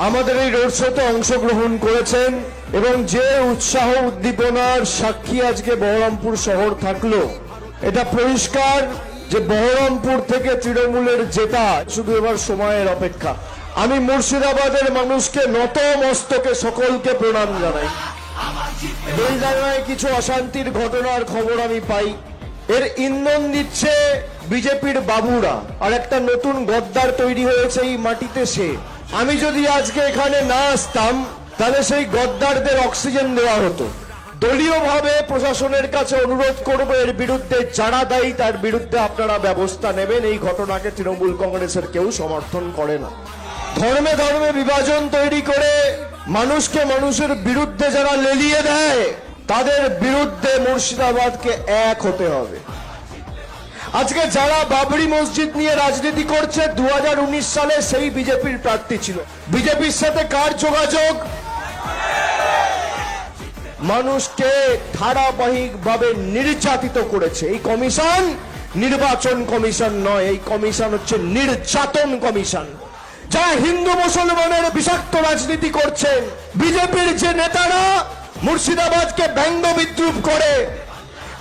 আমাদের এই রোড শোতে অংশগ্রহণ করেছেন এবং যে উৎসাহ উদ্দীপনার সাক্ষী আজকে বহরমপুর শহর থাকলো, এটা পরিষ্কার যে বহরমপুর থেকে তৃণমূলের জেতা শুধু এবার সময়ের অপেক্ষা। আমি মুর্শিদাবাদের মানুষকে নত মস্তকে সকলকে প্রণাম জানাই। বেলডাঙ্গায় কিছু অশান্তির ঘটনার খবর আমি পাই, এর ইন্ধন দিচ্ছে বিজেপির বাবুরা, আর একটা নতুন গদ্দার তৈরি হয়েছে এই মাটিতে সে। আমি যদি আজকে এখানে না আসতাম তাহলে সেই গদ্দারদের অক্সিজেন দেওয়া হতো। দলীয়ভাবে প্রশাসনের কাছে অনুরোধ করব, এর বিরুদ্ধে যারা দায়ী তার বিরুদ্ধে আপনারা ব্যবস্থা নেবেন। এই ঘটনাকে তৃণমূল কংগ্রেসের কেউ সমর্থন করে না। ধর্মে ধর্মে বিভাজন তৈরি করে মানুষকে মানুষের বিরুদ্ধে যারা লেলিয়ে দেয় তাদের বিরুদ্ধে মুর্শিদাবাদকে এক হতে হবে। আজকে যারা বাবরি মসজিদ নিয়ে রাজনীতি করছে 2019 সালে সেই বিজেপির প্রার্থী ছিল। বিজেপির সাথে কার যোগাযোগ? মানুষকে ধারাবাহিকভাবে নির্যাতিত করেছে এই কমিশন। নির্বাচন কমিশন নয়, এই কমিশন হচ্ছে নির্যাতন কমিশন। যারা হিন্দু মুসলমানের বিষাক্ত রাজনীতি করছেন, বিজেপির যে নেতারা মুর্শিদাবাদকে ব্যঙ্গ বিদ্রুপ করে,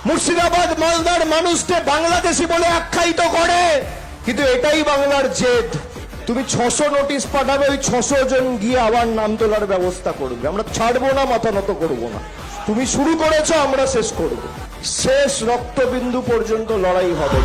মুর্শিদাবাদ মালদার মানুষকে বাংলাদেশি বলে আখ্যায়িত করে, কিন্তু এটাই বাংলার জেদ। তুমি 600 নোটিশ পাঠাবে, ওই 600 জন গিয়ে আবার নাম তোলার ব্যবস্থা করবে। আমরা ছাড়বো না, মাথা নত করবো না। তুমি শুরু করেছো, আমরা শেষ করব। শেষ রক্তবিন্দু পর্যন্ত লড়াই হবে।